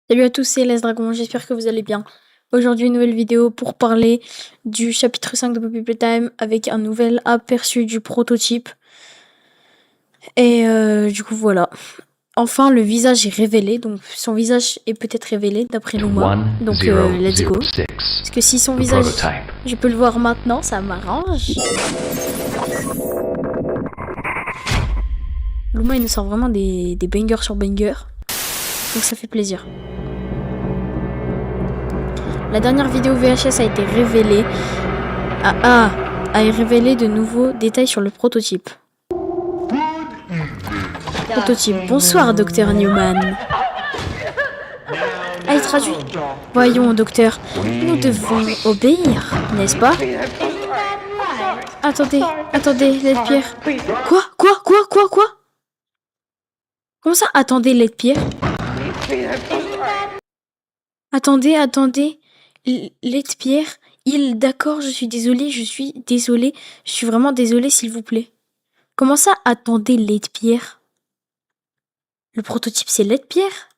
Salut à tous, c'est Les Dragons, j'espère que vous allez bien. Aujourd'hui, une nouvelle vidéo pour parler du chapitre 5 de Poppy Playtime avec un nouvel aperçu du prototype. Et du coup, voilà. Enfin, le visage est révélé, donc son visage est peut-être révélé d'après Luma. Donc, let's go. Parce que si son visage, je peux le voir maintenant, ça m'arrange. Luma, il nous sort vraiment des bangers sur bangers. Donc ça fait plaisir. La dernière vidéo VHS a été révélée. A révélé de nouveaux détails sur le prototype. Prototype. Bonsoir, docteur Newman. Ah, il traduit. Voyons, docteur, nous devons obéir, n'est-ce pas? Attendez, Led-Pierre. Quoi? Comment ça, attendez, Led-Pierre? Attendez. Led-Pierre, d'accord, je suis désolée, je suis vraiment désolée, s'il vous plaît. Comment ça, attendez, Led-Pierre? Le prototype, c'est Led-Pierre?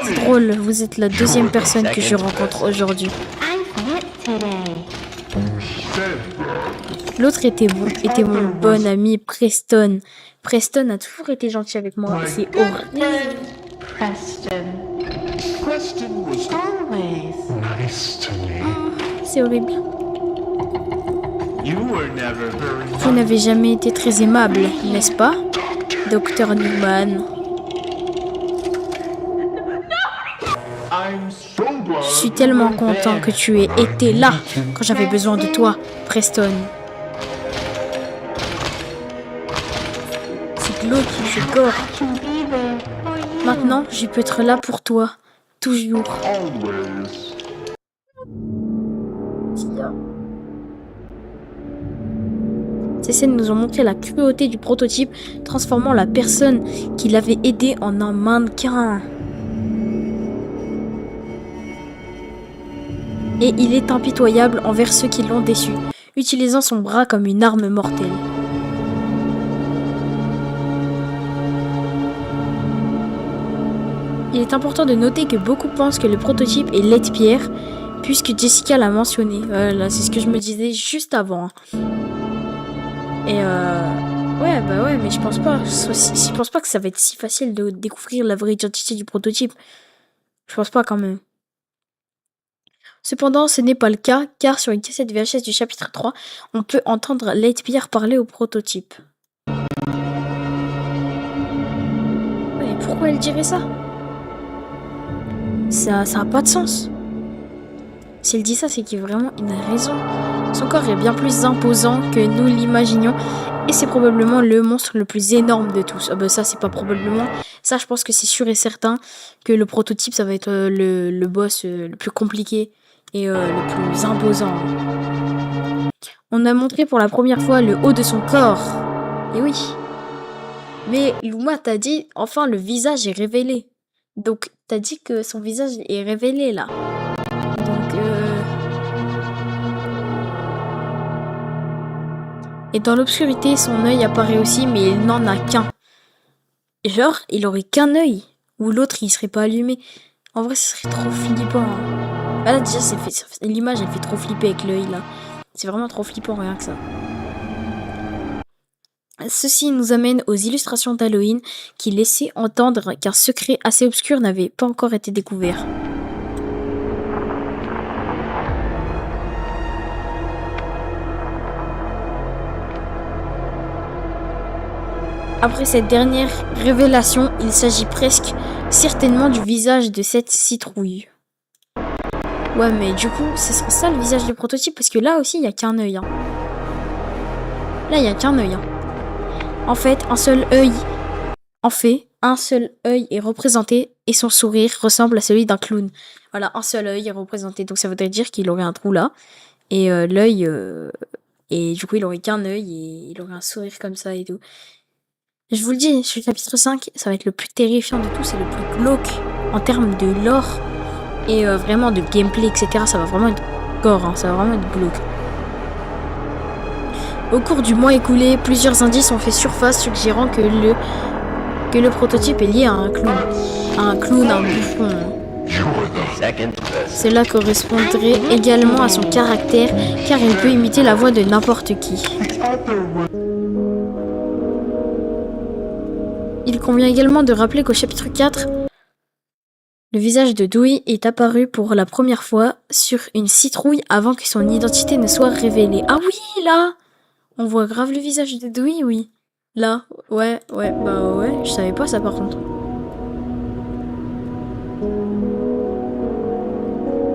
C'est drôle, vous êtes la deuxième personne que je rencontre aujourd'hui. L'autre était mon bon ami Preston. Preston a toujours été gentil avec moi. C'est horrible. Preston was always nice to me. C'est horrible. You were never very Vous n'avez jamais été très aimable, n'est-ce pas, Dr. Newman? I'm so glad. Je suis tellement content que tu aies été là quand j'avais besoin de toi, Preston. C'est glauque, c'est gore. Maintenant, je peux être là pour toi, toujours. Always. Ces scènes nous ont montré la cruauté du prototype, transformant la personne qui l'avait aidé en un mannequin. Et il est impitoyable envers ceux qui l'ont déçu, utilisant son bras comme une arme mortelle. Il est important de noter que beaucoup pensent que le prototype est Led-Pierre, puisque Jessica l'a mentionné. Voilà, c'est ce que je me disais juste avant. Et ouais, mais je pense pas que ça va être si facile de découvrir la vraie identité du prototype. Je pense pas quand même. Cependant, ce n'est pas le cas, car sur une cassette VHS du chapitre 3, on peut entendre Led-Pierre parler au prototype. Mais pourquoi elle dirait ça? Ça a pas de sens. Si elle dit ça, c'est qu'il y a vraiment une raison. Son corps est bien plus imposant que nous l'imaginions, et c'est probablement le monstre le plus énorme de tous. Ah bah ça, c'est pas probablement. Ça, je pense que c'est sûr et certain que le prototype, ça va être le boss le plus compliqué et le plus imposant. On a montré pour la première fois le haut de son corps. Et oui. Mais Luma t'a dit, enfin, le visage est révélé. Donc, t'as dit que son visage est révélé, là. Donc, Et dans l'obscurité, son œil apparaît aussi, mais il n'en a qu'un. Genre, il aurait qu'un œil. Ou l'autre, il serait pas allumé. En vrai, ce serait trop flippant. Ah là, déjà, l'image, elle fait trop flipper avec l'œil, là. C'est vraiment trop flippant, rien que ça. Ceci nous amène aux illustrations d'Halloween qui laissaient entendre qu'un secret assez obscur n'avait pas encore été découvert. Après cette dernière révélation, il s'agit presque certainement du visage de cette citrouille. Ouais, mais du coup, ce serait ça le visage du prototype, parce que là aussi, il n'y a qu'un œil. Hein. Là, il n'y a qu'un œil. Hein. En fait, un seul œil est représenté et son sourire ressemble à celui d'un clown. Voilà, un seul œil est représenté. Donc ça voudrait dire qu'il aurait un trou là. Et l'œil... et du coup, il aurait qu'un œil et il aurait un sourire comme ça et tout. Je vous le dis, sur le chapitre 5, ça va être le plus terrifiant de tout. C'est le plus glauque en termes de lore et vraiment de gameplay, etc. Ça va vraiment être gore, hein, ça va vraiment être glauque. Au cours du mois écoulé, plusieurs indices ont fait surface suggérant que le que le prototype est lié à un clown. À un clown, un bouffon. Cela correspondrait également à son caractère, car il peut imiter la voix de n'importe qui. Il convient également de rappeler qu'au chapitre 4, le visage de Dewey est apparu pour la première fois sur une citrouille avant que son identité ne soit révélée. Ah oui, là! On voit grave le visage de Dewey, oui. Là, ouais, je savais pas ça par contre.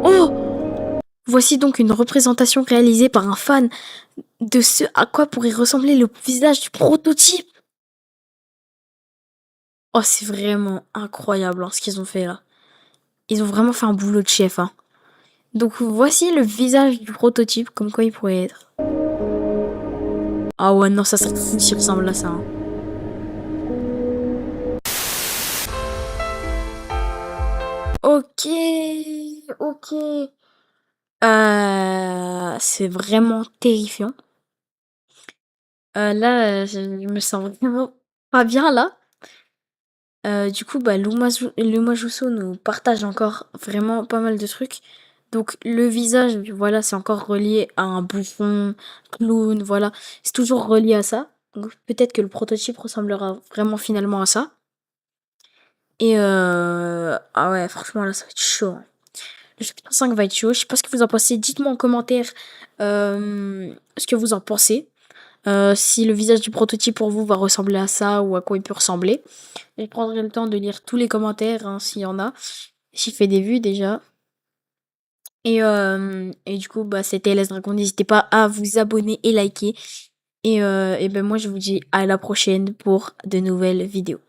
Oh! Voici donc une représentation réalisée par un fan de ce à quoi pourrait ressembler le visage du prototype. Oh, c'est vraiment incroyable hein, ce qu'ils ont fait là. Ils ont vraiment fait un boulot de chef. Hein. Donc voici le visage du prototype, comme quoi il pourrait être. Ah ouais, non, ça serait fou s'il ressemble à ça. Hein. Ok. C'est vraiment terrifiant. Là, je me sens vraiment pas bien là. Du coup, bah, Luma Jusso nous partage encore vraiment pas mal de trucs. Donc, le visage, voilà, c'est encore relié à un bouffon, clown, voilà. C'est toujours relié à ça. Donc, peut-être que le prototype ressemblera vraiment finalement à ça. Et ah ouais, franchement, là, ça va être chaud. Hein. Le chapitre 5 va être chaud. Je sais pas ce que vous en pensez. Dites-moi en commentaire ce que vous en pensez. Si le visage du prototype pour vous va ressembler à ça ou à quoi il peut ressembler. Je prendrai le temps de lire tous les commentaires hein, s'il y en a. J'y fais des vues déjà. Et du coup, bah, c'était LS Dragon. N'hésitez pas à vous abonner et liker. Et ben moi, je vous dis à la prochaine pour de nouvelles vidéos.